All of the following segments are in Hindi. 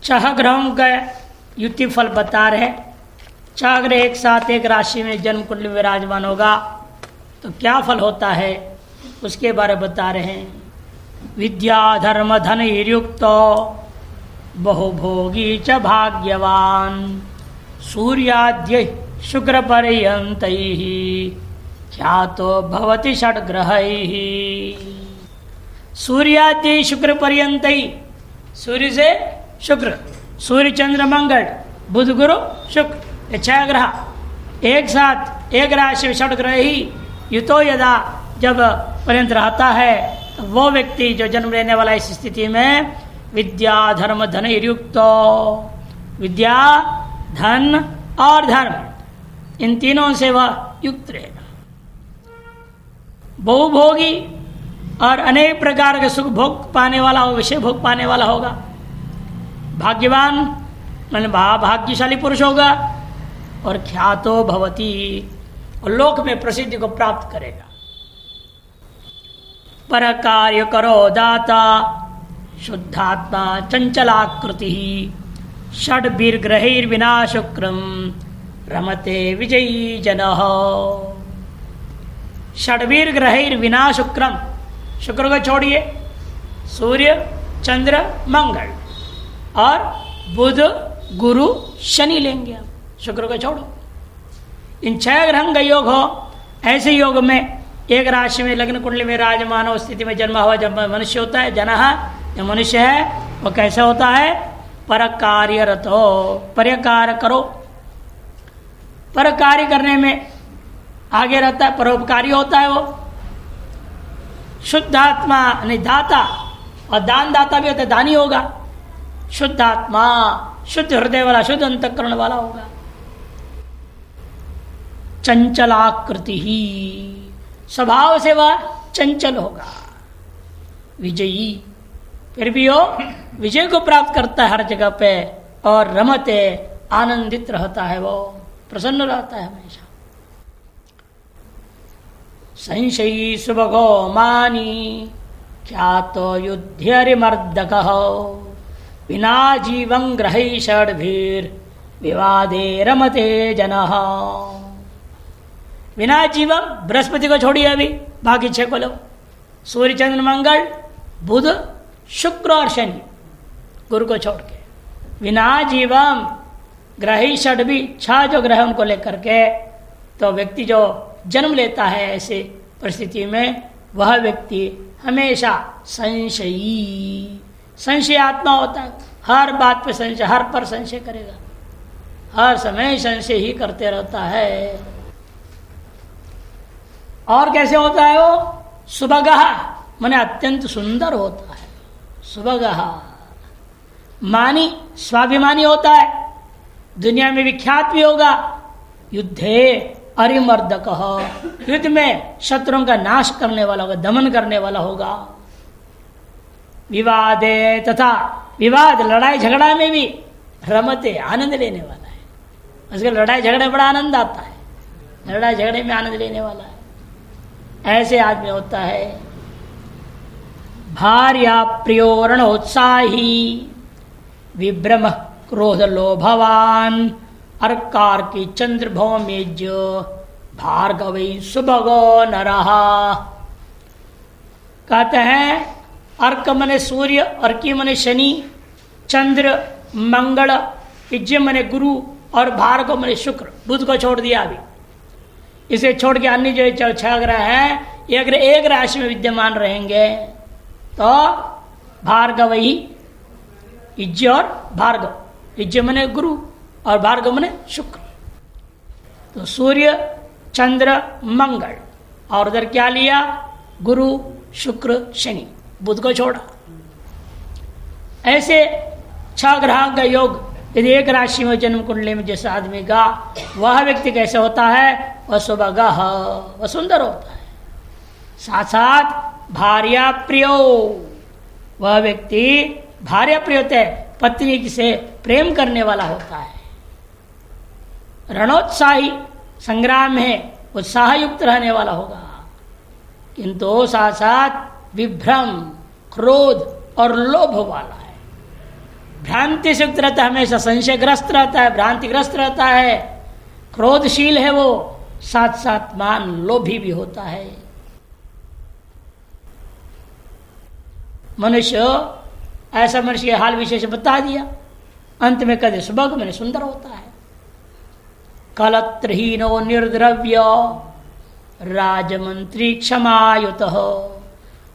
छह ग्रहों का युति फल बता रहे। छह ग्रह एक साथ एक राशि में जन्म कुंडली में विराजमान होगा तो क्या फल होता है उसके बारे में बता रहे हैं। विद्या धर्म धन युक्त बहुभोगी च भाग्यवान सूर्याद्य शुक्र पर्यंत ख्यातो भवति षड्ग्रहैः। सूर्याद्य शुक्र पर्यंत, सूर्य से शुक्र, सूर्य चंद्र मंगल बुध गुरु शुक्र, ये छह ग्रह एक साथ एक राशि में षड्ग्रह ही युतो यदा जब पर्यंत रहता है तो वो व्यक्ति जो जन्म लेने वाला इस स्थिति में विद्या धर्म धन युक्त, विद्या धन और धर्म इन तीनों से वह युक्त रहेगा। बहुभोगी और अनेक प्रकार के सुख भोग पाने वाला हो, विषय भोग पाने वाला होगा। भाग्यवान मतलब भाग्यशाली पुरुष होगा और ख्यातो भवति और लोक में प्रसिद्धि को प्राप्त करेगा। पर कार्य करो दाता शुद्धात्मा चंचलाकृति षड्वीर ग्रहैर्विना शुक्रम रमते विजयी जनः। षड्वीर ग्रहैर्विना शुक्रम, शुक्र को छोड़िए, सूर्य चंद्र मंगल और बुध गुरु शनि लेंगे आप, शुक्र को छोड़ो। इन छह ग्रहों का योग हो, ऐसे योग में एक राशि में लग्न कुंडली में राजमान हो स्थिति में जन्मा हुआ जब मनुष्य होता है, जनः जो मनुष्य है वो कैसे होता है, पर कार्यरत हो, पर कार्य करो, पर कार्य करने में आगे रहता है, परोपकारी होता है वो। शुद्धात्मा नहीं दाता, और दान दाता भी होता है, दानी होगा। शुद्धात्मा शुद्ध हृदय वाला, शुद्ध अंतःकरण वाला होगा। चंचलाकृति ही, स्वभाव से वह चंचल होगा। विजयी, फिर भी वो विजय को प्राप्त करता है हर जगह पे, और रमते आनंदित रहता है, वो प्रसन्न रहता है हमेशा। संशयी सुभगो मानी ख्यातो युद्धरिमर्दक विना जीवं ग्रहै षड्भिर विवादे रमते जनः। विना जीवम, बृहस्पति को छोड़िए अभी, बाकी छह को लो, सूर्य चंद्र मंगल बुध शुक्र और शनि, गुरु को छोड़ के विना जीवम ग्रही षड्भी, छह जो ग्रह उनको लेकर के तो व्यक्ति जो जन्म लेता है ऐसे परिस्थिति में वह व्यक्ति हमेशा संशयी, संशय आत्मा होता है। हर बात पे संशय, हर पर संशय करेगा, हर समय संशय ही करते रहता है। और कैसे होता है वो, सुभगः माने अत्यंत सुंदर होता है। सुभगः मानी, स्वाभिमानी होता है, दुनिया में विख्यात भी होगा। युद्धे अरिमर्दक, युद्ध में शत्रुओं का नाश करने वाला होगा, दमन करने वाला होगा। विवादे तथा विवाद, लड़ाई झगड़ा में भी रमते, आनंद लेने वाला है। उसके लड़ाई झगड़े में बड़ा आनंद आता है, लड़ाई झगड़े में आनंद लेने वाला है, ऐसे आदमी होता है। भार्या प्रियो रणोत्साही विभ्रम क्रोध लोभवान अर्कार की चंद्र भौमेज भार्गवी सुभगो नरः। कहते हैं अर्क मने सूर्य, अर्की मने शनि, चंद्र मंगल, इज्य मने गुरु और भार्गव मने शुक्र, बुध को छोड़ दिया अभी। इसे छोड़ के अन्य जो छह ग्रह हैं ये अगर एक राशि में विद्यमान रहेंगे तो भार्गव ही, इज्य और भार्गव, इज्य मने गुरु और भार्गव मने शुक्र। तो सूर्य चंद्र मंगल और उधर क्या लिया, गुरु शुक्र शनि, बुध को छोड़ा। ऐसे छह ग्रहों का योग यदि एक राशि में जन्म कुंडली में जैसे आदमी का, वह व्यक्ति कैसे होता है, वह सुभगः, वह सुंदर होता है। साथ साथ भार्या प्रियो, वह व्यक्ति भार्या प्रिय होता है, पत्नी से प्रेम करने वाला होता है। रणोत्साही, संग्राम में उत्साह युक्त रहने वाला होगा, किंतु साथ साथ विभ्रम, क्रोध और लोभ वाला है। भ्रांति से युक्त रहता है, हमेशा संशयग्रस्त रहता है, भ्रांतिग्रस्त रहता है, क्रोधशील है वो, साथ साथ मान लोभी भी होता है। मनुष्य, ऐसा मनुष्य हाल विशेष बता दिया। अंत में कदे सुबह मैंने सुंदर होता है। कलत्रहीनो निर्द्रव्य राजमंत्री क्षमायुत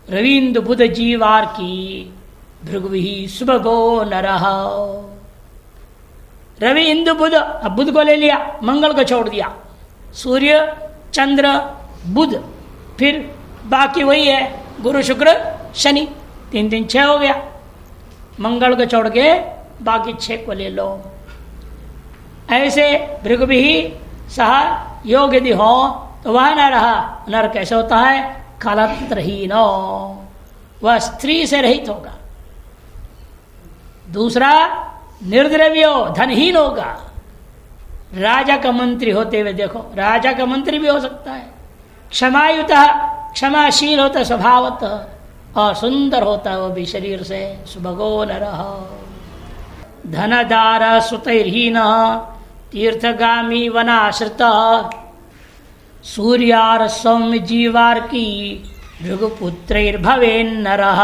रविंदु बुध जीवार की भृगुही सुबगो नरह। रवि इंदु बुध, अब बुध को ले लिया, मंगल को छोड़ दिया, सूर्य चंद्र बुध, फिर बाकी वही है गुरु शुक्र शनि, 3 3 6 हो गया। मंगल को छोड़ के बाकी 6 को ले लो। ऐसे भृगुभी सह योग यदि हो तो वह न रहा। नर कैसे होता है? कलत्रहीन, वह स्त्री से रहित होगा। दूसरा निर्द्रव्यो, धनहीन होगा। राजा का मंत्री होते हुए देखो, राजा का मंत्री भी हो सकता है। क्षमायुत, क्षमाशील होता स्वभावतः, और सुंदर होता है वो भी शरीर से। सुभगो नरः धनदार सुतैर्हीन तीर्थगामी वनाश्रित सूर्यार सौम्य जीवार की भृगुपुत्रैर्भवेन्नरः।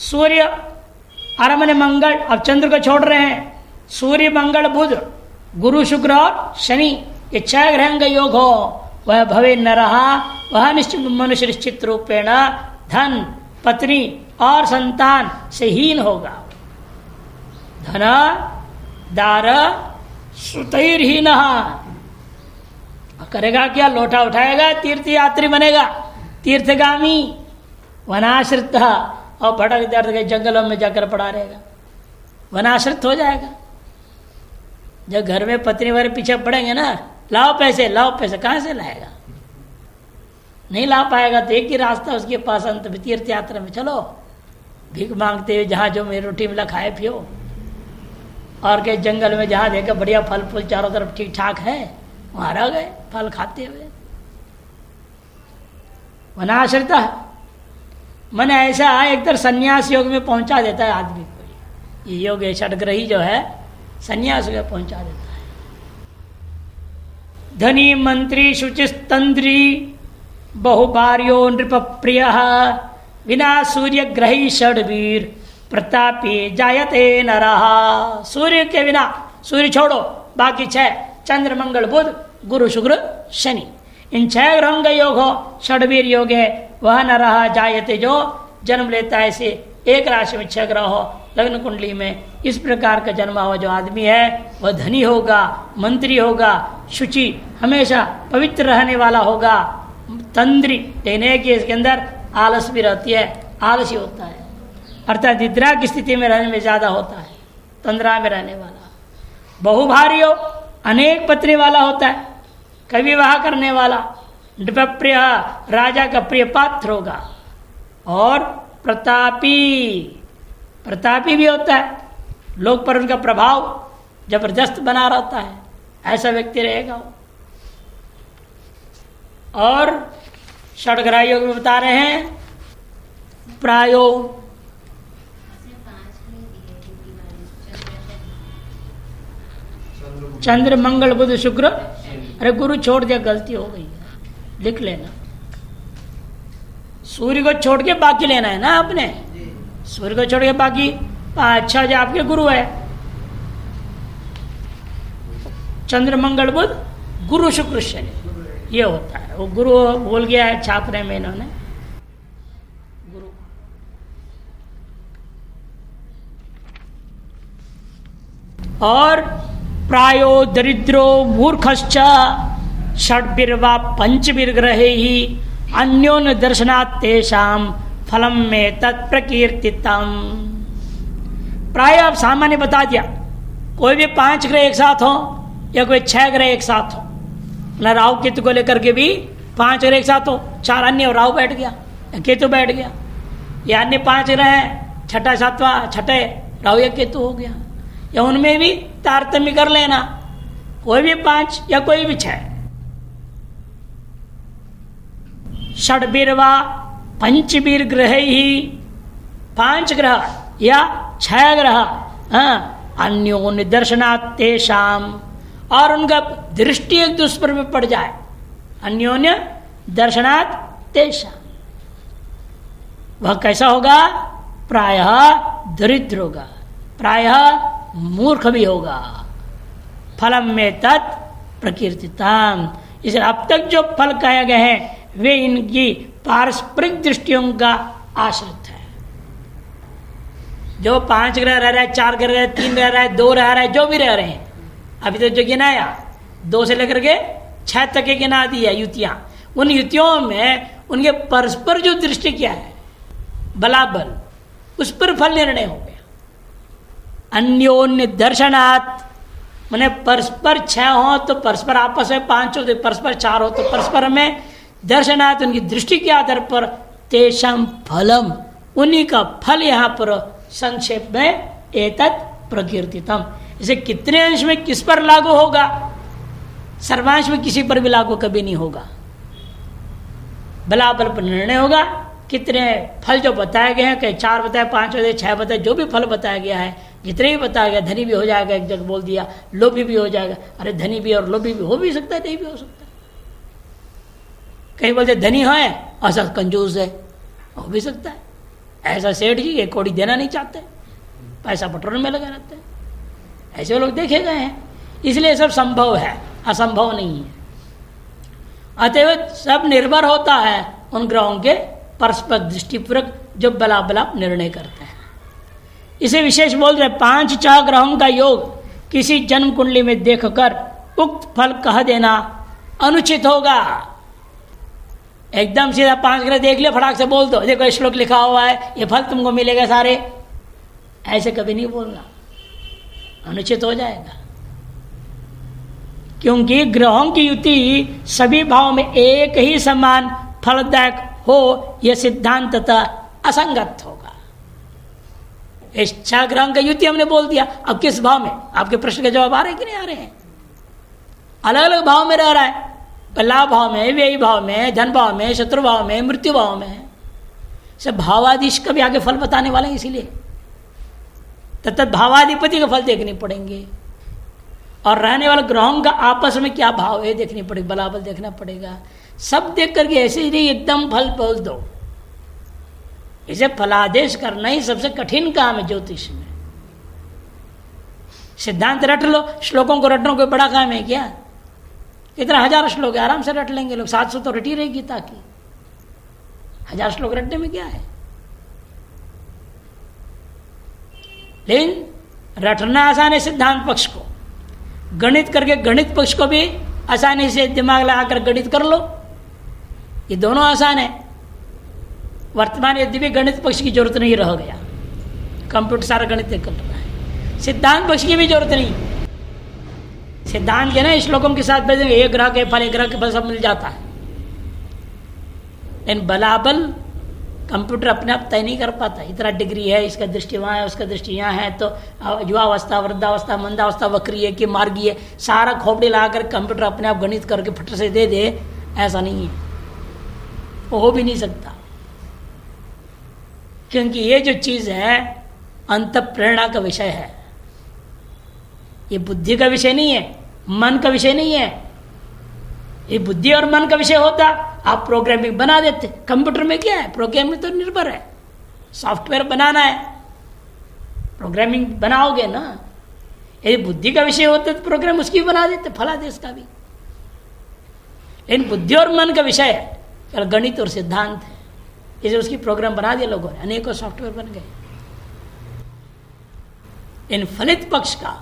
सूर्य अरमने मंगल, अब चंद्र को छोड़ रहे हैं। सूर्य मंगल बुध गुरु शुक्र और शनि, ये 6 ग्रहों का योग हो, वह भवे न रहा। वह निश्चित मनुष्य निश्चित रूपेण धन पत्नी और संतान से हीन होगा। धन दार सुतैर्हीन, करेगा क्या? लोटा उठाएगा, तीर्थ यात्री बनेगा, तीर्थगामी वनाश्रित, और भटक इधर के जंगलों में जाकर पड़ा रहेगा, वनाश्रित हो जाएगा। जब घर में पत्नी वाले पीछे पड़ेंगे ना, लाओ पैसे लाओ पैसे, कहाँ से लाएगा? नहीं ला पाएगा तो एक ही रास्ता उसके पास, अंत में तीर्थ यात्रा में चलो, भीख मांगते हुए जहाँ जो मेरी रोटी मिला खाए पियो, और के जंगल में जहाँ देखा बढ़िया फल फूल चारों तरफ ठीक ठाक है, वहाँ रह गए फल खाते हुए। वनाश्रिता मन ऐसा एक तरह संन्यास योग में पहुंचा देता है आदमी को। ये योग षडग्रही जो है संन्यास में पहुंचा देता है। धनी मंत्री शुचिस्तंद्री बहुभार्यो नृप प्रिय विना सूर्य ग्रही षडवीर प्रतापी जायते नरः। सूर्य के बिना, सूर्य छोड़ो बाकी 6, चंद्र मंगल बुध गुरु शुक्र शनि, इन 6 ग्रहों का योग हो, षडवीर योग है, वह नरः जायते, जो जन्म लेता है। ऐसे एक राशि में 6 ग्रह हो लग्न कुंडली में, इस प्रकार का जन्मा हुआ जो आदमी है वह धनी होगा, मंत्री होगा, शुचि हमेशा पवित्र रहने वाला होगा, तंद्री लेने के इसके अंदर आलस भी रहती है, आलसी होता है, अर्थात निद्रा की स्थिति में रहने में ज्यादा होता है, तंद्रा में रहने वाला। बहुभार्यो, अनेक पत्नी वाला होता है, कभी विवाह करने वाला, नृपप्रिय, राजा का प्रिय पात्र होगा, और प्रतापी, प्रतापी भी होता है, लोग पर उनका प्रभाव जबरदस्त बना रहता है, ऐसा व्यक्ति रहेगा वो। और षडग्रह योग में बता रहे हैं प्रायो चंद्र मंगल बुध शुक्र, अरे गुरु छोड़ दिया, गलती हो गई है, लिख लेना। सूर्य को छोड़ के बाकी लेना है ना आपने, सूर्य को छोड़ के बाकी 5-6 जो आपके गुरु है, चंद्र मंगल बुध गुरु शुक्र शनि, ये होता है। वो गुरु बोल गया है छापने में इन्होंने गुरु। और प्रायो दरिद्रो मूर्खश्च षड्भिर्वा पंचभिर्ग्रहे ही अन्योन दर्शनात् तेषाम फलम में तत्प्रकीर्तितम। प्राय आप सामान्य बता दिया, कोई भी 5 ग्रह एक साथ हो या कोई 6 ग्रह एक साथ हो, न राहु केतु को लेकर के भी 5 ग्रह एक साथ हो, 4 अन्य राहु बैठ गया, केतु बैठ गया, या अन्य 5 ग्रह हैं, 6ठा 7वां 6ठे राहु या केतु हो गया, या उनमें भी तारतम्य कर लेना, कोई भी 5 या कोई भी 6। षड्भिर्वा पंचभिर्ग्रहे ही, 5 ग्रह या 6 ग्रह, अन्यो निदर्शनात् तेषाम, और उनका दृष्टि एक दूसरे पर पड़ जाए, अन्योन्य दर्शनात् तेषाम, वह कैसा होगा? प्रायः दरिद्र होगा, प्रायः मूर्ख भी होगा। फलम में तत् प्रकीर्तिताम, इसलिए अब तक जो फल कहे गए हैं वे इनकी पारस्परिक दृष्टियों का आश्रित है। जो 5 ग्रह रह रहा है, 4 ग्रह रह रहा है, 3 रह रहा है, 2 रह रहा है, जो भी रह रहे हैं, अभी तो जो गिनाया 2 से लेकर के 6 तक के गिना दिया युतियां, उन युतियों में उनके परस्पर जो दृष्टि क्या है, बलाबल, उस पर फल निर्णय हो गया। अन्योन्य दर्शनात्, मैंने परस्पर 6 हो तो परस्पर आपस में 5 हो, तो परस्पर 4 हो तो परस्पर में दर्शनात्, उनकी दृष्टि के आधार पर तेषाम फलम, उन्हीं का फल यहां पर संक्षेप में एतत् प्रकीर्तितम। इसे कितने अंश में किस पर लागू होगा? सर्वांश में किसी पर भी लागू कभी नहीं होगा, बलाबल पर निर्णय होगा। कितने फल जो बताए गए हैं, कहीं 4 बताए, 5 बताए, 6 बताए, जो भी फल बताया गया है, जितने भी बताया गया, धनी भी हो जाएगा, एक जगह बोल दिया, लोभी भी हो जाएगा। अरे धनी भी और लोभी भी हो भी सकता है, नहीं भी हो सकता है। कहीं बोलते धनी है, ऐसा कंजूस है, हो भी सकता है। ऐसा सेठ जी 1 कौड़ी देना नहीं चाहते, पैसा पेट्रोल में लगा रहते हैं, ऐसे लोग देखे गए हैं। इसलिए सब संभव है, असंभव नहीं है। अतएव सब निर्भर होता है उन ग्रहों के परस्पर दृष्टिपूर्वक जो बला निर्णय करते हैं। इसे विशेष बोल रहे 5-6 ग्रहों का योग किसी जन्म कुंडली में देखकर उक्त फल कह देना अनुचित होगा। एकदम सीधा 5 ग्रह देख लिया, फटाक से बोल दो, देखो श्लोक लिखा हुआ है, ये फल तुमको मिलेगा सारे, ऐसे कभी नहीं बोलना, अनुचित हो जाएगा। क्योंकि ग्रहों की युति सभी भाव में एक ही समान फलदायक हो, यह सिद्धांततः असंगत होगा। इस 6 ग्रहों का युति हमने बोल दिया, अब किस भाव में? आपके प्रश्न के जवाब आ रहे हैं कि नहीं आ रहे हैं? अलग अलग भाव में रह रहा है, लाभ भाव में, व्यय भाव में, धन भाव में, शत्रु भाव में, मृत्यु भाव में, सब भावादिश का भी आगे फल बताने वाले हैं। इसीलिए तथा भावाधिपति का फल देखने पड़ेंगे, और रहने वाले ग्रहों का आपस में क्या भाव है देखनी पड़ेगी, बलाबल देखना पड़ेगा। सब देख करके ऐसे ही नहीं एकदम फल बोल दो। इसे फलादेश करना ही सबसे कठिन काम है ज्योतिष में। सिद्धांत रट लो, श्लोकों को रटना कोई बड़ा काम है क्या? कितना 1000 श्लोक है, आराम से रट लेंगे लोग। 700 तो रटी रहेगी गीता की, 1000 श्लोक रटने में क्या है? लेकिन रटना आसान है सिद्धांत पक्ष को, गणित करके गणित पक्ष को भी आसानी से दिमाग लगाकर गणित कर लो, ये दोनों आसान है। वर्तमान यदि भी गणित पक्ष की जरूरत नहीं रह गया, कंप्यूटर सारा गणित कर रहा है, सिद्धांत पक्ष की भी जरूरत नहीं। सिद्धांत के ना श्लोकों के साथ भेजेंगे, एक ग्रह के फल, एक ग्रह के फल सब मिल जाता है। लेकिन बलाबल कंप्यूटर अपने आप तय नहीं कर पाता। इतना डिग्री है, इसका दृष्टि वहाँ है, उसका दृष्टि यहाँ है, तो युवावस्था, वृद्धावस्था, मंदावस्था, वक्री है कि मार्गी है, सारा खोपड़ी लगाकर कंप्यूटर अपने आप गणित करके फट से दे दे, ऐसा नहीं है, वो हो भी नहीं सकता। क्योंकि ये जो चीज़ है अंत प्रेरणा का विषय है, ये बुद्धि का विषय नहीं है, मन का विषय नहीं है। ये बुद्धि और मन का विषय होता आप प्रोग्रामिंग बना देते। कंप्यूटर में क्या है, प्रोग्रामिंग तो निर्भर है, सॉफ्टवेयर बनाना है, प्रोग्रामिंग बनाओगे ना। यदि बुद्धि का विषय होता तो प्रोग्राम उसकी बना देते, फलादेश का भी। लेकिन बुद्धि और मन का विषय है, केवल गणित और सिद्धांत है, इसे उसकी प्रोग्राम बना दिया लोगों ने, अनेकों सॉफ्टवेयर बन गए। इन फलित पक्ष का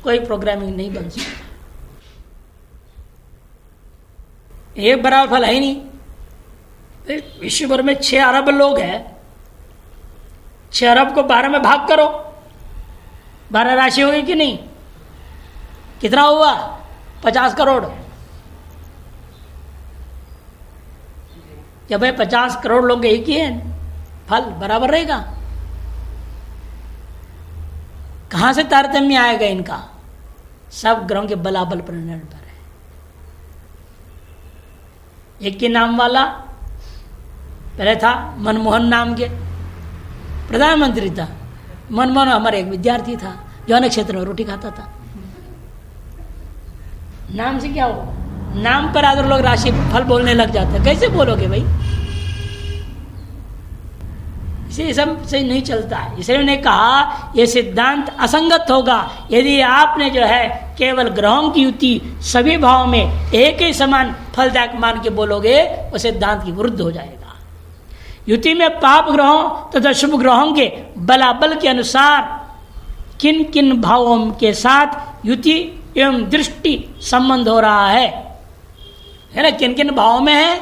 कोई प्रोग्रामिंग नहीं बन सकता, एक बराबर फल है ही नहीं। विश्व भर में 6 अरब लोग हैं, 6 अरब को 12 में भाग करो, 12 राशि होगी कि नहीं? कितना हुआ? 50 करोड़। जब भाई 50 करोड़ लोग एक ही हैं, फल बराबर रहेगा? कहां से तारतम्य आएगा इनका? सब ग्रहों के बलाबल पर निर्भर है। एक ही नाम वाला पहले था, मनमोहन नाम के प्रधानमंत्री था, मनमोहन हमारे एक विद्यार्थी था जो अनेक क्षेत्र में रोटी खाता था। नाम से क्या हो, नाम पर आदर लोग राशि फल बोलने लग जाते हैं, कैसे बोलोगे भाई? इसे सब सही नहीं चलता है। इसलिए मैंने कहा यह सिद्धांत असंगत होगा यदि आपने जो है केवल ग्रहों की युति सभी भाव में एक ही समान फलदायक मान के बोलोगे, वो सिद्धांत की विरुद्ध हो जाएगा। युति में पाप ग्रहों तथा शुभ ग्रहों के बलाबल के अनुसार किन किन भावों के साथ युति एवं दृष्टि संबंध हो रहा है ना, किन किन भावों में है,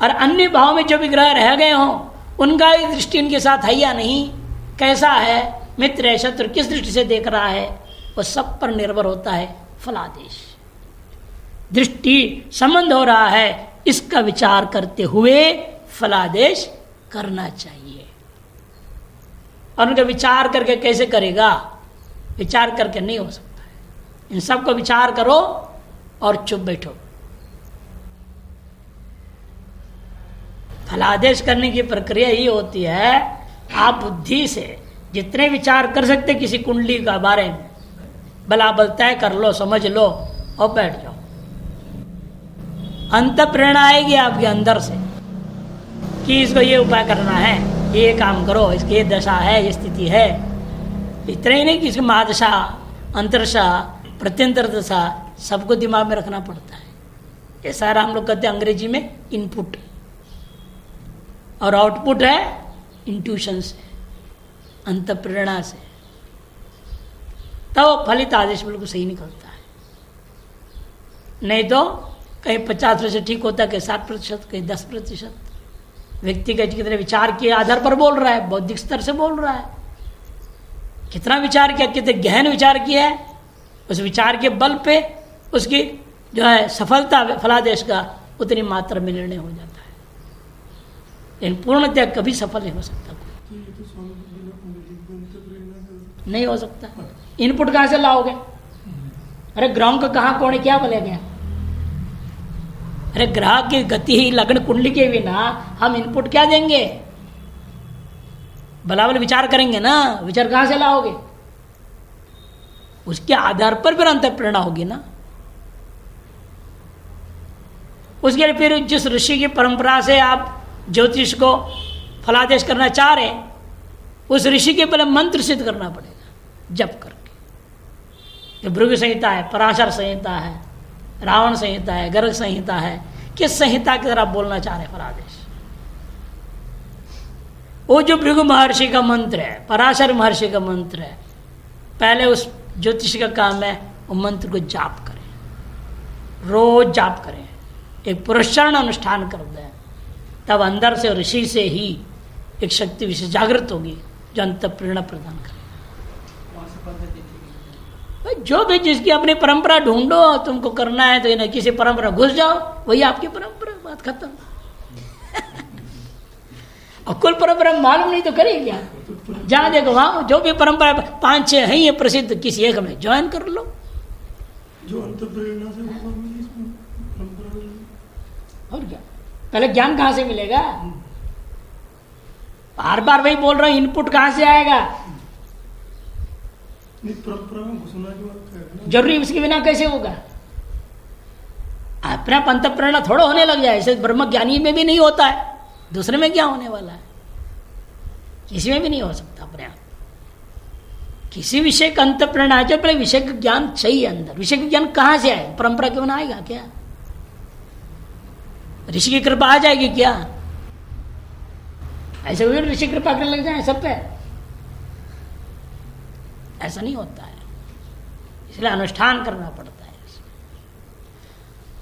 और अन्य भाव में जो भी ग्रह रह गए हों उनका भी दृष्टि उनके साथ है या नहीं, कैसा है, मित्र है शत्रु, किस दृष्टि से देख रहा है, वो सब पर निर्भर होता है फलादेश। दृष्टि संबंध हो रहा है, इसका विचार करते हुए फलादेश करना चाहिए। और उनका विचार करके कैसे करेगा? विचार करके नहीं हो सकता है। इन सब को विचार करो और चुप बैठो। फलादेश करने की प्रक्रिया ही होती है, आप बुद्धि से जितने विचार कर सकते किसी कुंडली का बारे में बलाबल तय कर लो, समझ लो और बैठ जाओ। अंत प्रेरणा आएगी आपके अंदर से कि इसको ये उपाय करना है, ये काम करो, इसकी ये दशा है, ये स्थिति है। इतना ही नहीं कि इसकी महादशा, अंतरशा, प्रत्यंतर दशा सबको दिमाग में रखना पड़ता है। ये सारा हम लोग कहते हैं अंग्रेजी में इनपुट, और आउटपुट है इंट्यूशन से, अंत प्रेरणा से। तब तो फलित आदेश बिल्कुल सही निकलता है। नहीं तो कहीं 50% ठीक होता है, कहीं 60%, कहीं 10%। व्यक्ति का कितने विचार के आधार पर बोल रहा है, बौद्धिक स्तर से बोल रहा है, कितना विचार किया, कितने गहन विचार किया है, उस विचार के बल पे उसकी जो है सफलता फलादेश का उतनी मात्रा में निर्णय हो जाता है। लेकिन पूर्णतः कभी सफल नहीं हो सकता, नहीं हो सकता। इनपुट कहां से लाओगे? अरे ग्रहों का कहां कौन है, क्या बोले गया? अरे ग्रह की गति ही लग्न कुंडली के बिना हम इनपुट क्या देंगे? बलाबल विचार करेंगे ना, विचार कहां से लाओगे? उसके आधार पर फिर अंत प्रेरणा होगी ना। उसके लिए फिर जिस ऋषि की परंपरा से आप ज्योतिष को फलादेश करना चाह रहे हैं, उस ऋषि के पहले मंत्र सिद्ध करना पड़ेगा जप करके। भृगु संहिता है, पराशर संहिता है, रावण संहिता है, गर्ग संहिता है, किस संहिता की तरह बोलना चाह रहे फलादेश? वो जो भृगु महर्षि का मंत्र है, पराशर महर्षि का मंत्र है, पहले उस ज्योतिष का काम है वो मंत्र को जाप करें, रोज जाप करें, एक पुरस्करण अनुष्ठान कर दें, तब अंदर से ऋषि से ही एक शक्ति विशेष जागृत होगी जो अंत प्रेरणा प्रदान करेगी। जो भी जिसकी अपनी परंपरा ढूंढो, तुमको करना है तो ये किसी परंपरा घुस जाओ, वही आपकी परंपरा, बात खत्म। और कुल परंपरा मालूम नहीं तो करेगी क्या? जहां देखो वहां जो भी परंपरा 5-6 है ये प्रसिद्ध, किसी एक में ज्वाइन कर लो। जो अंत प्रेरणा से और क्या, पहले ज्ञान कहां से मिलेगा? बार बार वही बोल रहा हूं, इनपुट कहां से आएगा? परंपरा में घुसना की बात है जरूरी, उसके बिना कैसे होगा? अपना पंत प्रेरणा थोड़ा होने लग जाए, ऐसे ब्रह्म ज्ञानी में भी नहीं होता है, दूसरे में क्या होने वाला है? किसी में भी नहीं हो सकता अपने आप। किसी विषय का अंत प्रेरणा है, पहले विषय का ज्ञान चाहिए अंदर। विषय का ज्ञान कहां से आए? परंपरा के बिना आएगा क्या? ऋषि की कृपा आ जाएगी क्या? ऐसे भी ऋषि कृपा करने लग जाए सब पे, ऐसा नहीं होता है। इसलिए अनुष्ठान करना पड़ता है।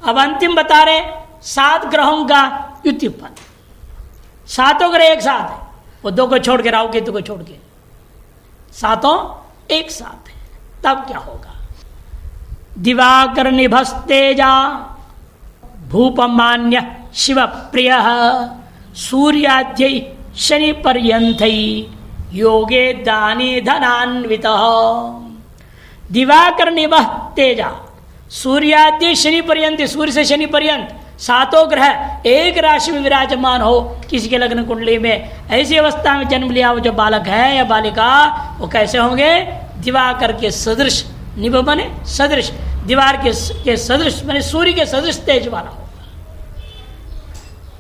अब अंतिम बता रहे 7 ग्रहों का युतिपन। 7 ग्रह एक साथ है, वो 2 को छोड़ के, राहु केतु को छोड़ के 7 एक साथ है। तब क्या होगा? दिवाकर निभस्तेजा भूपमान्य शिव प्रिय सूर्याद्य शनि पर्यंत योगे दानी धनान्वित। दिवाकर निभः तेजा, सूर्याद्य शनि पर्यंत, सूर्य से शनि पर्यंत सातों ग्रह एक राशि में विराजमान हो किसी के लग्न कुंडली में, ऐसी अवस्था में जन्म लिया वो जो बालक है या बालिका, वो कैसे होंगे? दिवाकर के सदृश, निभ बने सदृश, दीवार के सदृश माने सूर्य के सदृश तेज वाला होगा।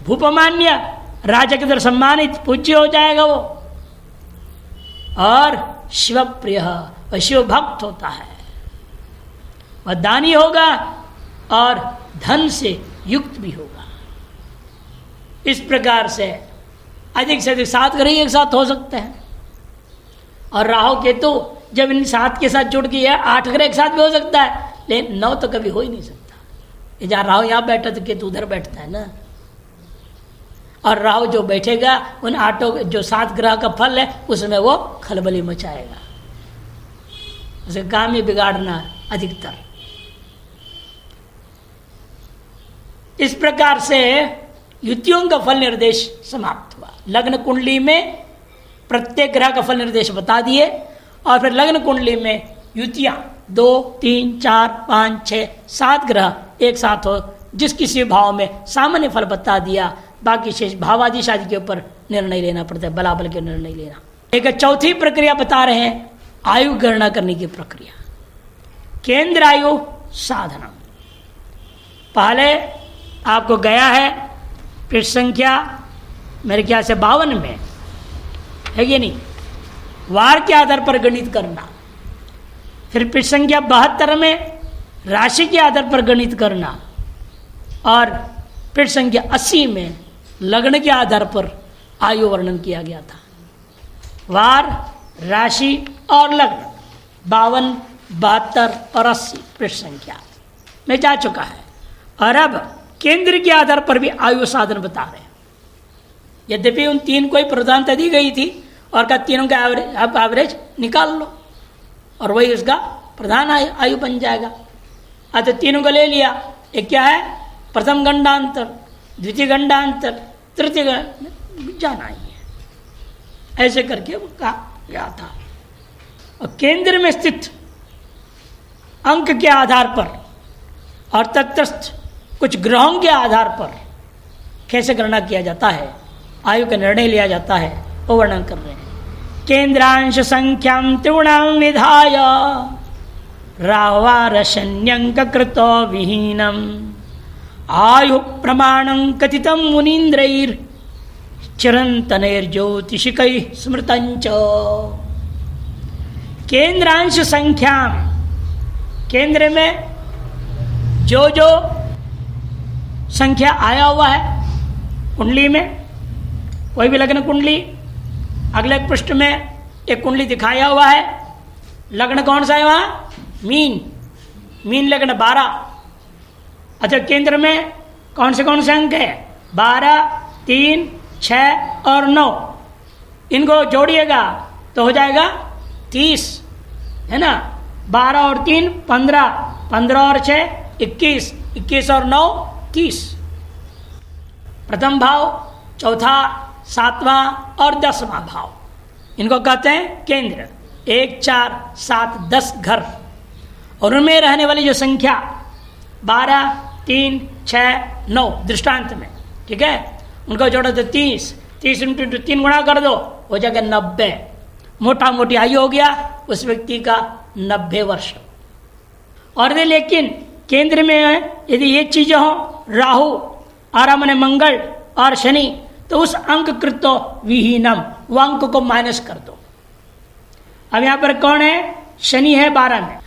भूपमान्य, राजा के द्वारा सम्मानित पूज्य हो जाएगा वो। और शिव प्रिय, वह शिव भक्त होता है, वह दानी होगा और धन से युक्त भी होगा। इस प्रकार से अधिक से अधिक 7 ग्रह एक साथ हो सकते हैं। और राहु केतु जब इन 7 के साथ जुड़ गया 8 ग्रह एक साथ भी हो सकता है, लेकिन 9 तो कभी हो ही नहीं सकता। जहाँ राहु यहाँ बैठा तो केतु उधर बैठता है ना। और राहु जो बैठेगा उन 8 जो 7 ग्रह का फल है उसमें वो खलबली मचाएगा, उसे काम ही बिगाड़ना अधिकतर। इस प्रकार से युतियों का फल निर्देश समाप्त हुआ। लग्न कुंडली में प्रत्येक ग्रह का फल निर्देश बता दिए, और फिर लग्न कुंडली में युतियां 2, 3, 4, 5, 6, 7 ग्रह एक साथ हो, जिस किसी भाव में सामान्य फल बता दिया। बाकी शेष भावादि शादी के ऊपर निर्णय लेना पड़ता है, बलाबल के निर्णय लेना। एक चौथी प्रक्रिया बता रहे हैं, आयु गणना करने की प्रक्रिया, केंद्र आयु साधना। पहले आपको गया है पृष्ठ संख्या मेरे ख्याल से 52 में है कि नहीं, वार के आधार पर गणित करना। फिर पृष्ठ संख्या 72 में राशि के आधार पर गणित करना, और पृष्ठ संख्या 80 में लग्न के आधार पर आयु वर्णन किया गया था। वार, राशि और लग्न 52, 72 और 80 पृष्ठ संख्या में जा चुका है। और अब केंद्र के आधार पर भी आयु साधन बता रहे हैं। यद्यपि उन 3 को ही प्रधानता दी गई थी, और का तीनों का एवरेज, अब एवरेज निकाल लो और वही उसका प्रधान आयु बन जाएगा। तो तीनों को ले लिया। एक क्या है? प्रथम गंडांतर, द्वितीय गंडांतर, तृतीय जाना ही है। ऐसे करके वो कहा गया था। और केंद्र में स्थित अंक के आधार पर और तटस्थ कुछ ग्रहों के आधार पर कैसे गणना किया जाता है, आयु का निर्णय लिया जाता है, वो वर्णन कर रहे हैं। केंद्रांश संख्यां त्रिगुणां विधाय रावारशन्यंक कृतो विहीनम आयु प्रमाणं कथितं मुनीन्द्रैर चिरंतनैर्ज्योतिषिकै स्मृतंच। केंद्रांश संख्या, केंद्र में जो जो संख्या आया हुआ है कुंडली में, कोई भी लग्न कुंडली, अगले पृष्ठ में एक कुंडली दिखाया हुआ है। लग्न कौन सा है वहाँ? मीन, मीन लग्न 12। अच्छा, केंद्र में कौन से अंक है? 12, 3, 6 और 9। इनको जोड़िएगा तो हो जाएगा 30, है ना। 12 और 3 15, 15 और 6 21, 21 और 9 30। प्रथम भाव, चौथा, 7वां और 10वां भाव, इनको कहते हैं केंद्र। 1, 4, 7, 10 घर, और उनमें रहने वाली जो संख्या 12, 3, 6, 9 दृष्टांत में, ठीक है, उनको जोड़ो तो 30 इंटू 3 गुणा कर दो, हो जाएगा 90। मोटा मोटी आयु हो गया उस व्यक्ति का 90 वर्ष। और लेकिन केंद्र में यदि ये चीजें हो, राहु और मैंने मंगल और शनि, तो उस अंक कृतो विहीनम, वो अंक को माइनस कर दो। अब यहां पर कौन है? शनि है 12 में,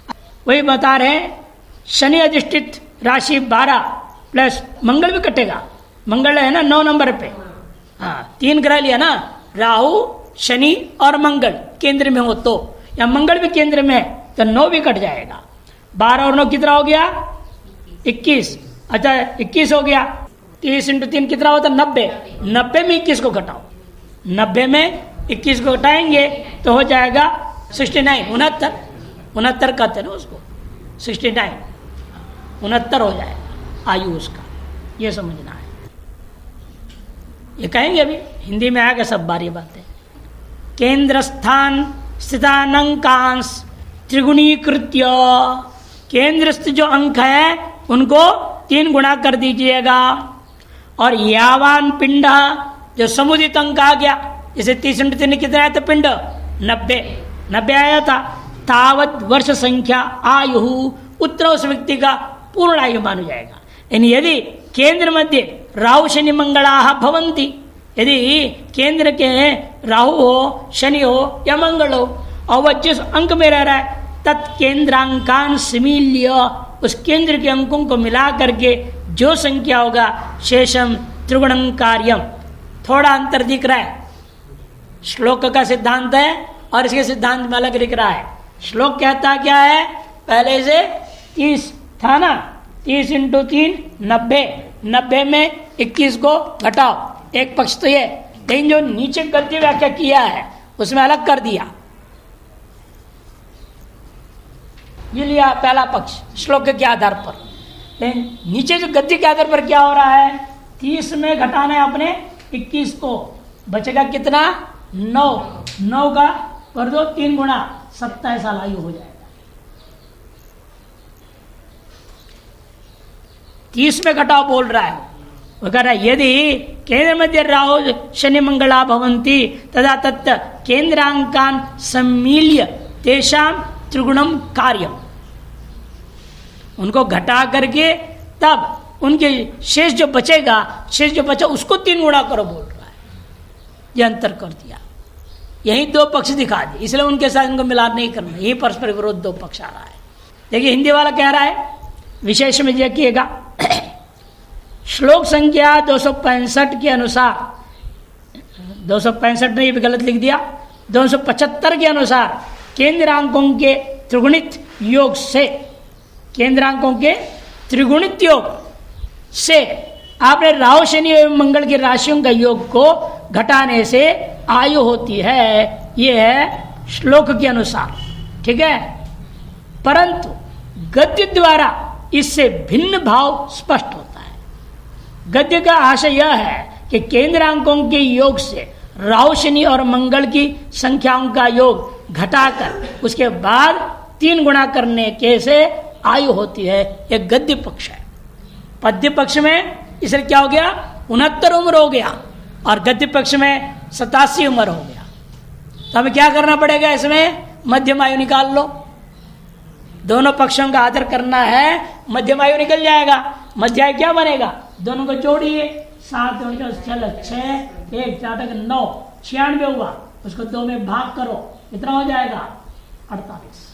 वही बता रहे हैं। शनि अधिष्ठित राशि 12 प्लस मंगल भी कटेगा, मंगल है ना 9 नंबर पे। हाँ, 3 ग्रह लिया ना, राहु, शनि और मंगल केंद्र में हो तो, या मंगल भी केंद्र में है तो 9 भी कट जाएगा। 12 और 9 कितना हो गया? 21। अच्छा, 21 हो गया। 30 इंटू 3 कितना होता? 90। 90 में 21 को घटाओ, 90 में 21 को घटाएंगे तो हो जाएगा 69, 69 कहते हैं ना उसको, 69, 69 हो जाएगा आयु उसका। ये समझना है, ये कहेंगे अभी हिंदी में आएगा सब बारी बातें। केंद्र स्थान स्थितानंकांश त्रिगुणीकृत्य, केंद्रस्थ जो अंक है उनको 3 गुणा कर दीजिएगा। और यावान पिंड, जो समुदित अंक आ गया, जैसे 30 × 3 कितना आया था पिंड? 90 आया था। तावत वर्ष संख्या आयु, उतना उस व्यक्ति का पूर्ण आयु माना जाएगा। यानी यदि केंद्र मध्य राहु शनि मंगला भवंती, यदि केंद्र के राहु हो, शनि हो या मंगल हो, और वह जिस अंक में रह रहा है तत्केंद्रांकान सिमील्य, उस केंद्र के अंकों को मिला करके जो संख्या होगा शेषम त्रिगुणं कार्यम। थोड़ा अंतर दिख रहा है, श्लोक का सिद्धांत है और इसके सिद्धांत में अलग दिख रहा है। श्लोक कहता क्या है? पहले से 30 था ना, 30 × 3 90, 90 में 21 को घटाओ, एक पक्ष तो ये। लेकिन जो नीचे गद्य व्याख्या किया है उसमें अलग कर दिया, ये लिया पहला पक्ष श्लोक के आधार पर। लेकिन नीचे जो गद्य के आधार पर क्या हो रहा है? 30 में घटाना है अपने 21 को, बचेगा कितना? 9 का कर दो 3 गुणा, 27 साल आयु हो जाएगा। 30 में घटाओ बोल रहा है वो, कह रहा है यदि केंद्र मध्य राहु शनि मंगला भवंती तदा तत् केंद्रांकान सम्मील्य तेषाम त्रिगुणम कार्यम, उनको घटा करके तब उनके शेष जो बचेगा, शेष जो बचा उसको 3 गुणा करो बोल रहा है। ये अंतर कर दिया, यही 2 पक्ष दिखा दिए, इसलिए उनके साथ इनको मिलान नहीं करना, यही परस्पर विरोध 2 पक्ष आ रहा है। देखिए हिंदी वाला कह रहा है, विशेष में देखिएगा श्लोक संख्या 265 के अनुसार, 265 नहीं भी गलत लिख दिया, 275 के अनुसार केंद्रांकों के त्रिगुणित योग से, केंद्रांकों के त्रिगुणित योग से आपने राहु शनि एवं मंगल की राशियों का योग को घटाने से आयु होती है। यह है श्लोक के अनुसार, ठीक है। परंतु गद्य द्वारा इससे भिन्न भाव स्पष्ट होता है। गद्य का आशय यह है कि केंद्रांकों के योग से राहु शनि और मंगल की संख्याओं का योग घटाकर उसके बाद 3 गुणा करने के से आयु होती है। यह गद्य पक्ष है। पद्य पक्ष में इसलिए क्या हो गया? 69 उम्र हो गया, और गद्य पक्ष में 87 उम्र हो गया। तो हमें क्या करना पड़ेगा? इसमें मध्यम आयु निकाल लो, दोनों पक्षों का आदर करना है, मध्यम आयु निकल जाएगा। मध्य आयु क्या बनेगा? दोनों को जोड़िए, 7 चलो 6 1 4 9 96 हुआ, उसको 2 में भाग करो, कितना हो जाएगा? 48।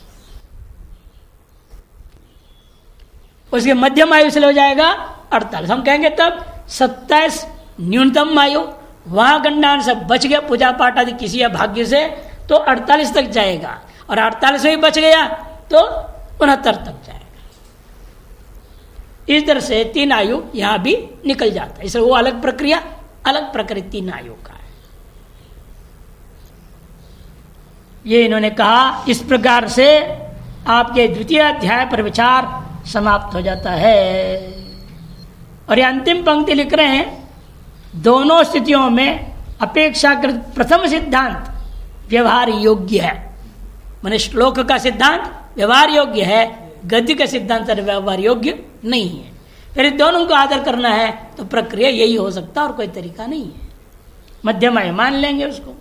उसके मध्यम आयु से हो जाएगा 48। हम कहेंगे तब 27 न्यूनतम आयु, वहां गणना से बच गया पूजा पाठ आदि किसी भाग्य से, तो 48 तक जाएगा, और 48 में बच गया तो 69 तक जाएगा। इस तरह से 3 आयु यहां भी निकल जाता है। इसलिए वो अलग प्रक्रिया, अलग प्रकृति 3 आयु का है। ये इन्होंने कहा। इस प्रकार से आपके द्वितीय अध्याय पर विचार समाप्त हो जाता है। और ये अंतिम पंक्ति लिख रहे हैं, दोनों स्थितियों में अपेक्षाकृत प्रथम सिद्धांत व्यवहार योग्य है। माने श्लोक का सिद्धांत व्यवहार योग्य है, गद्य का सिद्धांत व्यवहार योग्य नहीं है। फिर दोनों को आदर करना है तो प्रक्रिया यही हो सकता है, और कोई तरीका नहीं है। मध्यम आयु मान लेंगे उसको।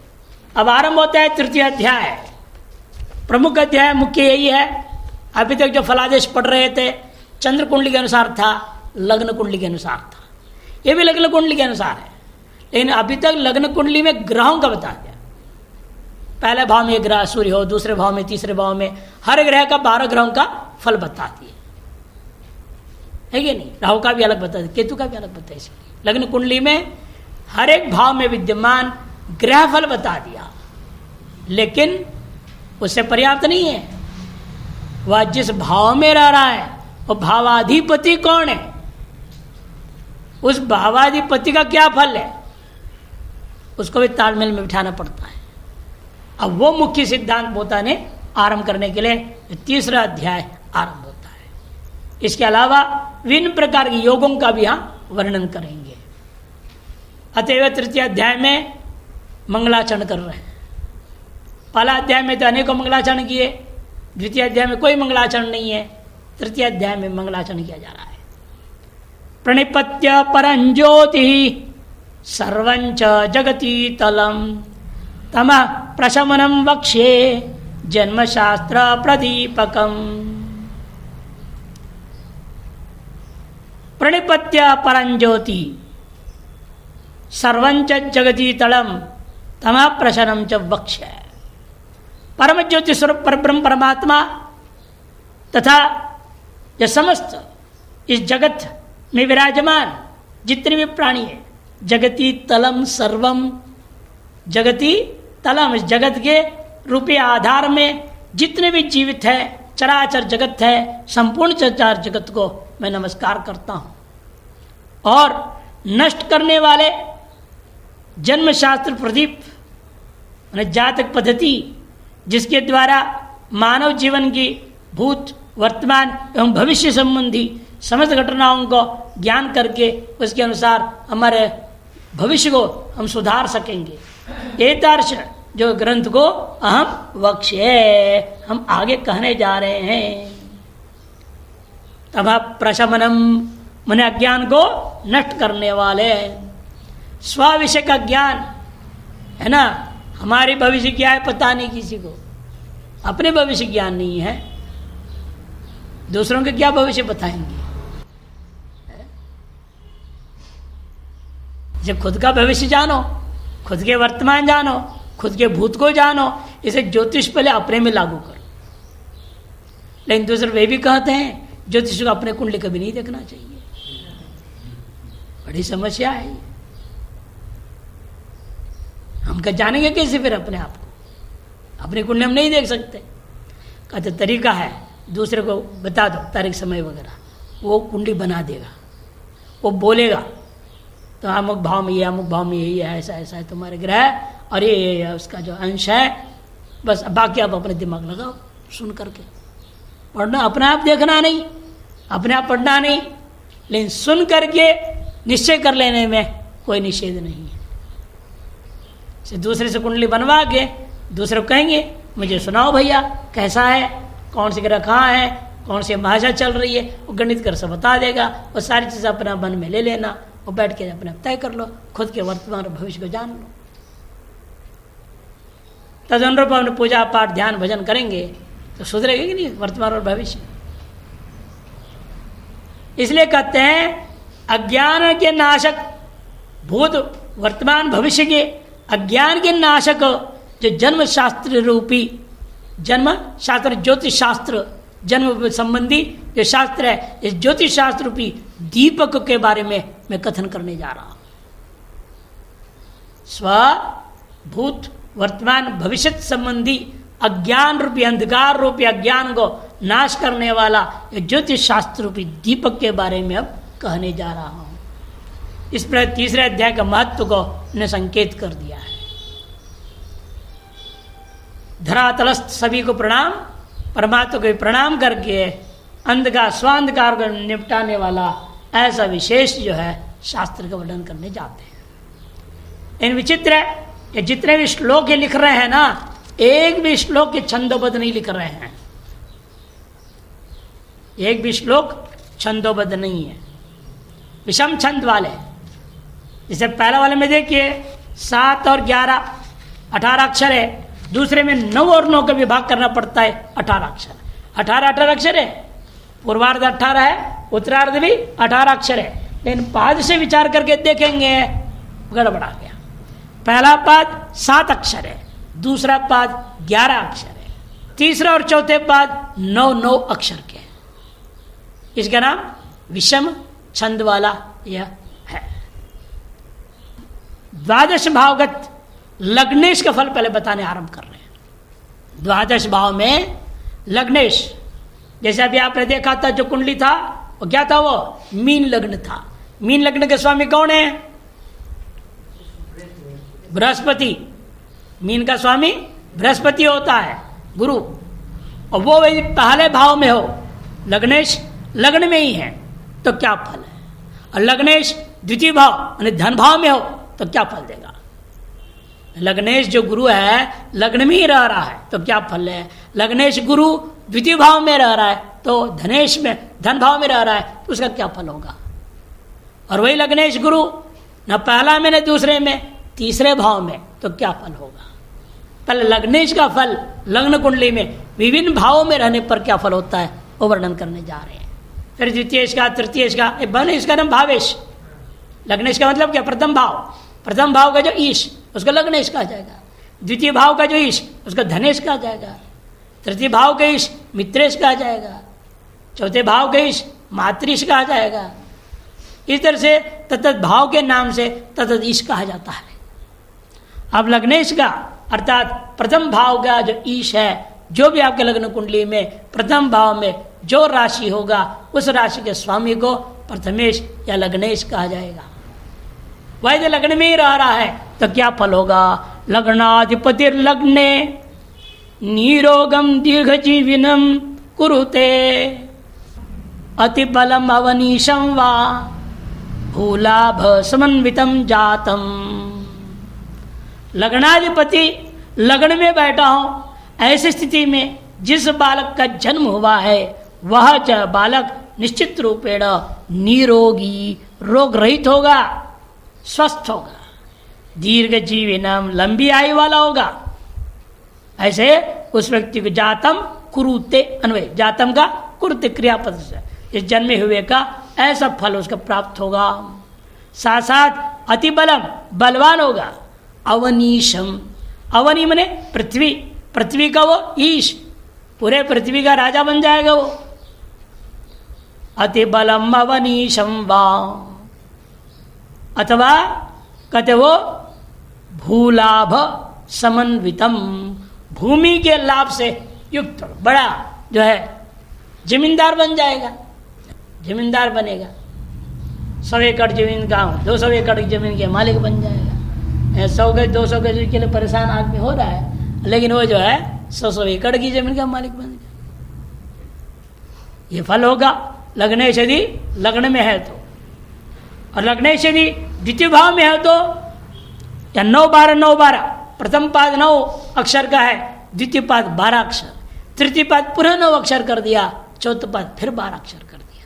अब आरंभ होता है तृतीय अध्याय। प्रमुख अध्याय मुख्य यही है। अभी तक जो फलादेश पढ़ रहे थे चंद्र कुंडली के अनुसार था, लग्न कुंडली के अनुसार था। ये भी लग्न कुंडली के अनुसार है, लेकिन अभी तक लग्न कुंडली में ग्रहों का बता दिया। पहले भाव में ग्रह सूर्य हो, दूसरे भाव में, तीसरे भाव में, हर ग्रह का 12 ग्रहों का फल बताती है कि नहीं? राहु का भी अलग बता दिया, केतु का भी अलग बताया। इसलिए लग्न कुंडली में हर एक भाव में विद्यमान ग्रह फल बता दिया, लेकिन उससे पर्याप्त नहीं है। वह जिस भाव में रह रहा है वो भावाधिपति कौन है, उस भावाधिपति का क्या फल है, उसको भी तालमेल में बिठाना पड़ता है। अब वो मुख्य सिद्धांत पोता ने आरंभ करने के लिए तीसरा अध्याय आरंभ होता है। इसके अलावा विभिन्न प्रकार के योगों का भी यहाँ वर्णन करेंगे। अतएव तृतीय अध्याय में मंगलाचरण कर रहे हैं। पहला अध्याय में तो अनेकों मंगलाचरण किए, द्वितीय अध्याय में कोई मंगलाचरण नहीं है, तृतीय अध्याय में मंगलाचरण किया जा रहा है। प्रणिपत्य परंज्योति सर्वंच जगती तलम तम प्रशमनम वक्ष्ये जन्मशास्त्र प्रदीपकम। प्रणिपत्य परंज्योति सर्वंच जगती तलम तम प्रशनम च वक्ष्य। परम ज्योति स्वरूप परब्रह्म परमात्मा तथा यह समस्त इस जगत में विराजमान जितने भी प्राणी है, जगती तलम सर्वम, जगती तलम इस जगत के रूपी आधार में जितने भी जीवित है, चराचर जगत है, संपूर्ण चराचर जगत को मैं नमस्कार करता हूं। और नष्ट करने वाले जन्म शास्त्र प्रदीप जातक पद्धति जिसके द्वारा मानव जीवन की भूत वर्तमान एवं भविष्य संबंधी समस्त घटनाओं को ज्ञान करके उसके अनुसार हमारे भविष्य को हम सुधार सकेंगे। एतार्श जो ग्रंथ को अहम वक्ष्ये हम आगे कहने जा रहे हैं। तब प्रशमनम मन अज्ञान को नष्ट करने वाले, स्व विषय का ज्ञान है ना। हमारे भविष्य क्या है पता नहीं किसी को, अपने भविष्य ज्ञान नहीं है, दूसरों के क्या भविष्य बताएंगे। जब खुद का भविष्य जानो, खुद के वर्तमान जानो, खुद के भूत को जानो, इसे ज्योतिष पहले अपने में लागू करो। लेकिन दूसरे वे भी कहते हैं ज्योतिष को अपने कुंडली कभी नहीं देखना चाहिए, बड़ी समस्या है। हम क्या जानेंगे कैसे फिर अपने आप को, अपनी कुंडली हम नहीं देख सकते। कहते तरीका है, दूसरे को बता दो तारीख समय वगैरह, वो कुंडली बना देगा, वो बोलेगा तो अमुक भाव में ये, अमुक भाव में यही है, ऐसा ऐसा है तुम्हारे ग्रह और ये उसका जो अंश है। बस बाकी आप अपने दिमाग लगाओ, सुन करके पढ़ना, अपने आप देखना नहीं, अपने आप पढ़ना नहीं, लेकिन सुन करके निश्चय कर लेने में कोई निषेध नहीं है। दूसरे से कुंडली बनवा के दूसरे को कहेंगे मुझे सुनाओ भैया कैसा है, कौन सी ग्रह कहाँ है, कौन सी भाषा चल रही है, वो गणित कर सब बता देगा। वो सारी चीज़ अपना मन में ले लेना और बैठ के अपने तय कर लो, खुद के वर्तमान और भविष्य को जान लो। तदनुरूप अपने पूजा पाठ ध्यान भजन करेंगे तो सुधरेगा कि नहीं वर्तमान और भविष्य। इसलिए कहते हैं अज्ञान के नाशक, भूत वर्तमान भविष्य के अज्ञान के नाशक जो जन्म शास्त्र रूपी, जन्म शास्त्र ज्योतिष शास्त्र जन्म संबंधी जो शास्त्र है, इस ज्योतिष शास्त्र रूपी दीपक के बारे में मैं कथन करने जा रहा हूं। स्व भूत वर्तमान भविष्य संबंधी अज्ञान रूपी, अंधकार रूपी अज्ञान को नाश करने वाला ज्योतिष शास्त्र रूपी दीपक के बारे में अब कहने जा रहा हूं। इस पर तीसरे अध्याय का महत्व को ने संकेत कर दिया है। धरातलस्थ सभी को प्रणाम, परमात्मा को प्रणाम करके अंधकार स्वांधकार को निपटाने वाला ऐसा विशेष जो है शास्त्र का वर्णन करने जाते हैं। इन विचित्र ये जितने भी श्लोक ये लिख रहे हैं ना, एक भी श्लोक के छंदोबद्ध नहीं लिख रहे हैं, एक भी श्लोक छंदोबद्ध नहीं है, विषम छंद वाले। जैसे पहला वाले में देखिए 7 और 11 18 अक्षर है, दूसरे में 9 और 9 का विभाग करना पड़ता है, 18 अक्षर, 18 अक्षर है, पूर्वार्ध 18 है, उत्तरार्ध भी 18 अक्षर है। लेकिन पाद से विचार करके देखेंगे गड़बड़ा गया। पहला पाद 7 अक्षर है, दूसरा पाद 11 अक्षर है, तीसरा और चौथे पाद 9 अक्षर के हैं। इसका नाम विषम छंद वाला यह है। द्वादश भावगत लग्नेश का फल पहले बताने आरंभ कर रहे हैं। द्वादश भाव में लग्नेश, जैसे अभी आपने देखा था जो कुंडली था वो क्या था, वो मीन लग्न था। मीन लग्न के स्वामी कौन है? बृहस्पति। मीन का स्वामी बृहस्पति होता है, गुरु। और वो यदि पहले भाव में हो, लग्नेश लग्न में ही है तो क्या फल है, और लग्नेश द्वितीय भाव यानी धन भाव में हो तो क्या फल देगा। लग्नेश जो गुरु है लग्न में ही रह रहा है तो क्या फल है। लग्नेश गुरु द्वितीय भाव में रह रहा है तो धनेश में धन भाव में रह रहा है तो उसका क्या फल होगा। और वही लग्नेश गुरु न पहला में न दूसरे में, तीसरे भाव में, तो क्या फल होगा? पहले लग्नेश का फल लग्न कुंडली में विभिन्न भावों में रहने पर क्या फल होता है वो वर्णन करने जा रहे हैं। फिर द्वितीयेश का, तृतीयेश का, बन इसका नाम भावेश। लग्नेश का मतलब क्या? प्रथम भाव। प्रथम भाव का जो ईश उसको लग्नेश कहा जाएगा, द्वितीय भाव का जो ईश उसको धनेश कहा जाएगा, तृतीय भाव का ईश मित्रेश कहा जाएगा, चौथे भाव का ईश मातृश कहा जाएगा। इस तरह से तत्त भाव के नाम से तत्त ईश कहा जाता है। अब लग्नेश का अर्थात प्रथम भाव का जो ईश है, जो भी आपके लग्न कुंडली में प्रथम भाव में जो राशि होगा उस राशि के स्वामी को प्रथमेश या लग्नेश कहा जाएगा। वह यदि लग्न में ही रह रहा है तो क्या फल होगा? लग्नाधिपतिर लग्ने नीरोगम दीर्घ जीविनम कुरुते अति बलम अवनीशम वा भूलाभ समन्वितम जातम। लग्नाधिपति लग्न में बैठा हो, ऐसी स्थिति में जिस बालक का जन्म हुआ है वह बालक निश्चित रूपेण निरोगी, रोग रहित होगा, स्वस्थ होगा, दीर्घ जीविनम, लंबी आयु वाला होगा। ऐसे उस व्यक्ति को जातम कुरुते अन्वय, जातम का कुरुते क्रियापद से इस जन्मे हुए का ऐसा फल उसका प्राप्त होगा। साथ साथ अति बलम, बलवान होगा। अवनीशम, अवनी मने पृथ्वी, पृथ्वी का वो ईश, पूरे पृथ्वी का राजा बन जाएगा वो। अति बलम अवनीशम वा, अथवा कहते वो भूलाभ समन्वितम, भूमि के लाभ से युक्त बड़ा जो है जमींदार बन जाएगा, जमींदार बनेगा। 100 एकड़ जमीन का, 200 एकड़ जमीन के मालिक बन जाएगा। 100 गज 200 गज के लिए परेशान आदमी हो रहा है, लेकिन वो जो है 100 एकड़ की जमीन का मालिक बन गया। ये फल होगा लग्नेश यदि लग्न में है तो, और लग्नेश यदि द्वितीय भाव में है तो, या 9-12 प्रथम पाद 9 अक्षर का है, द्वितीय पाद 12 अक्षर, तृतीय पाद पुनः 9 अक्षर कर दिया, चौथा पाद फिर 12 अक्षर कर दिया।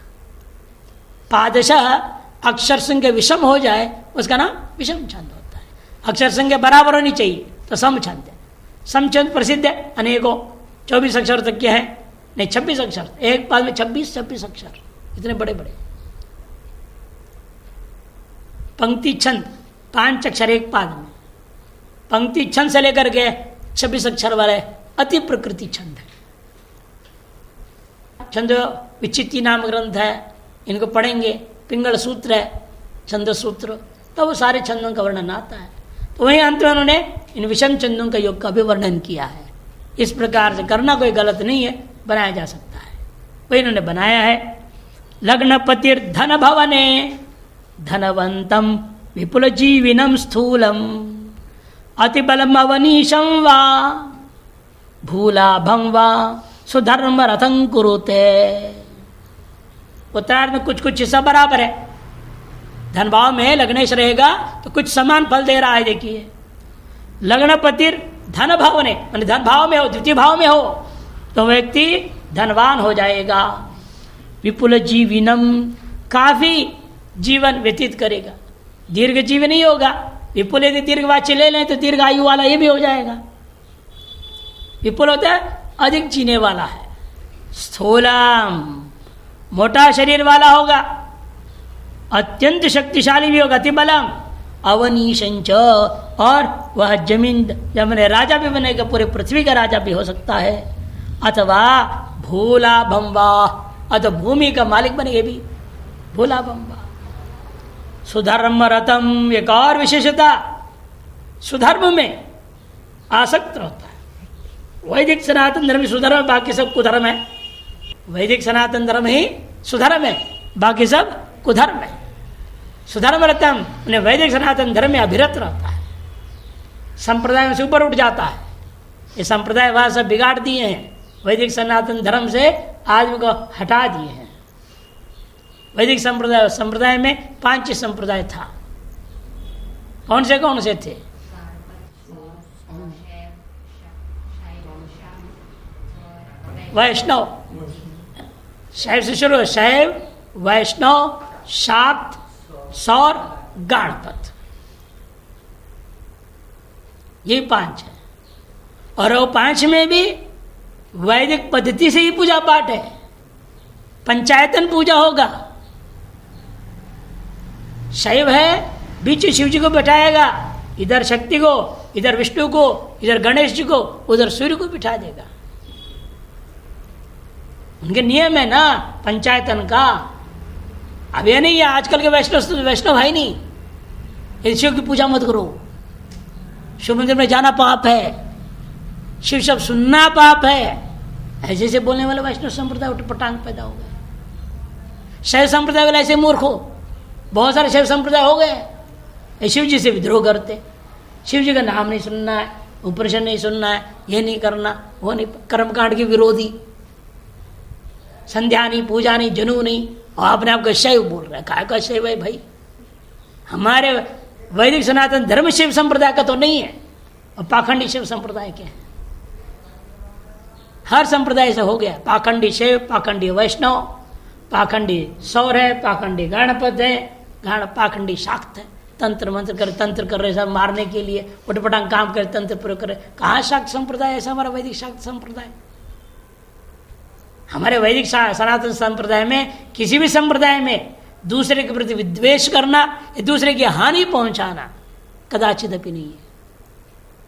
पादशः अक्षर संख्या विषम हो जाए उसका नाम विषम छंद होता है। अक्षर संख्या बराबर होनी चाहिए तो सम छंद है। सम छंद प्रसिद्ध है, अनेकों 24 अक्षर तक के है, नहीं 26 अक्षर, एक पाद में 26 अक्षर, इतने बड़े बड़े। पंक्ति छंद 5 अक्षर एक पाद में, पंक्ति छंद से लेकर के 26 अक्षर वाले अति प्रकृति छंद है। छंद विचित्ति नाम ग्रंथ है, इनको पढ़ेंगे। पिंगल सूत्र है, छंद सूत्र, तो वो सारे छंदों का वर्णन आता है। तो वहीं अंत में उन्होंने इन विषम छंदों का योग का भी वर्णन किया है। इस प्रकार से करना कोई गलत नहीं है, बनाया जा सकता है, वही इन्होंने बनाया है। लग्नपतिर धन भवने धनवंतम विपुल जीविनम स्थूलम अतिबलम अवनीशम वा भूलाभम वा सुधर्म रथं कुरुते। उत्तरार्ध में कुछ कुछ हिस्सा बराबर है। धन भाव में लग्नेश रहेगा तो कुछ समान फल दे रहा है। देखिए लग्नपतिर धन भाव ने, मतलब धन भाव में हो, द्वितीय भाव में हो तो व्यक्ति धनवान हो जाएगा। विपुल जीविनम, काफी जीवन व्यतीत करेगा, दीर्घ जीवन नहीं होगा। विपुल यदि दीर्घवाची ले लें तो दीर्घ आयु वाला ये भी हो जाएगा। विपुल होता है अधिक जीने वाला है। स्थूलम, मोटा शरीर वाला होगा, अत्यंत शक्तिशाली भी होगा। अतिबलम अवनीशंच, और वह जमीन जब मैंने राजा भी बनेगा, पूरे पृथ्वी का राजा भी हो सकता है। अथवा भूला भम्बा, अथवा भूमि का मालिक बनेगा भी भूला भम्बा। सुधर्म रतम, एक और विशेषता, सुधर्म में आसक्त रहता है। वैदिक सनातन धर्म सुधर्म है, बाकी सब कुधर्म है। वैदिक सनातन धर्म ही सुधर्म है, बाकी सब कुधर्म है। सुधर्म रतम उन्हें वैदिक सनातन धर्म में अभिरत रहता है, संप्रदाय में से ऊपर उठ जाता है। ये संप्रदाय वह सब बिगाड़ दिए हैं, वैदिक सनातन धर्म से आदमी को हटा दिए हैं। वैदिक संप्रदाय में 5 संप्रदाय था। कौन से थे? वैष्णव, शैव से शुरू, शैव, वैष्णव, शाक्त, सौर, गणपत, ये 5 है। और वो 5 में भी वैदिक पद्धति से ही पूजा पाठ है, पंचायतन पूजा होगा। शैव है, बीच शिव जी को बैठाएगा, इधर शक्ति को, इधर विष्णु को, इधर गणेश जी को, उधर सूर्य को बिठा देगा। उनके नियम है ना पंचायतन का। अब ये नहीं है आजकल के वैष्णव है नहीं, यदि शिव की पूजा मत करो, शिव मंदिर में जाना पाप है, शिव शब्द सुनना पाप है, ऐसे ऐसे बोलने वाले वैष्णव संप्रदाय उठपटांग पैदा हो गए। शैव संप्रदाय वाले ऐसे मूर्ख हो, बहुत सारे शैव संप्रदाय हो गए, शिव जी से विद्रोह करते, शिव जी का नाम नहीं सुनना है, उपनिषद नहीं सुनना है, ये नहीं करना, वो नहीं, कर्मकांड के विरोधी, संध्या नहीं, पूजा नहीं, जनेऊ नहीं, और अपने आप को शैव बोल रहा है। काय का शैव है भाई? हमारे वैदिक सनातन धर्म शिव संप्रदाय का तो नहीं है, और पाखंडी शिव संप्रदाय के हैं। हर संप्रदाय से हो गया, पाखंडी शिव, पाखंडी वैष्णव, पाखंडी सौर है, पाखंडी गणपत है, पाखंडी शाक्त है, तंत्र मंत्र करे, तंत्र कर रहे सब मारने के लिए, उठपटांग काम करे, तंत्र प्रयोग करे। कहाँ शाक्त संप्रदाय? ऐसा हमारा वैदिक शाक्त संप्रदाय। हमारे वैदिक सनातन संप्रदाय में, किसी भी संप्रदाय में दूसरे के प्रति विद्वेष करना या दूसरे की हानि पहुंचाना कदाचित भी नहीं है,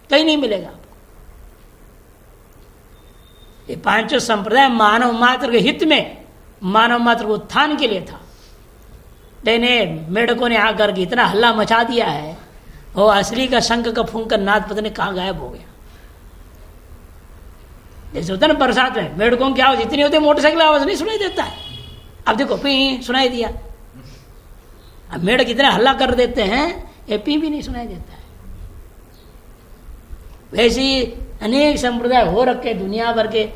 कहीं नहीं मिलेगा आपको। ये 5 संप्रदाय मानव मात्र के हित में, मानव मात्र को उत्थान के लिए था। लेकिन मेढकों ने आकर के इतना हल्ला मचा दिया है, वो असली का शंख का फूंकर नाद पता नहीं कहाँ गायब हो गया। जैसे होता है ना बरसात में, मेढकों की आवाज इतनी होती है, मोटरसाइकिल आवाज नहीं सुनाई देता है। अब देखो पी सुनाई दिया, अब मेढक इतना हल्ला कर देते हैं, ये पी भी नहीं सुनाई देता है। वैसे ही अनेक संप्रदाय हो रखे दुनिया भर के,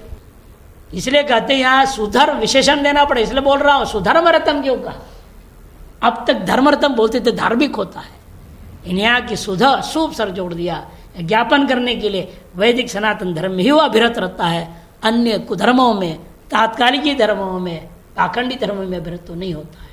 इसलिए कहते हैं यहाँ सुधर्म विशेषण देना पड़े, इसलिए बोल रहा हूं सुधर्म रतम क्यों कहा। अब तक धर्मरतम बोलते थे, धार्मिक होता है, इन यहाँ की सुधा शुभ सर जोड़ दिया, ज्ञापन करने के लिए वैदिक सनातन धर्म में ही वो अभिरत रहता है, अन्य कुधर्मों में, तात्कालिक धर्मों में, पाखंडी धर्मों में अभिरत तो नहीं होता है।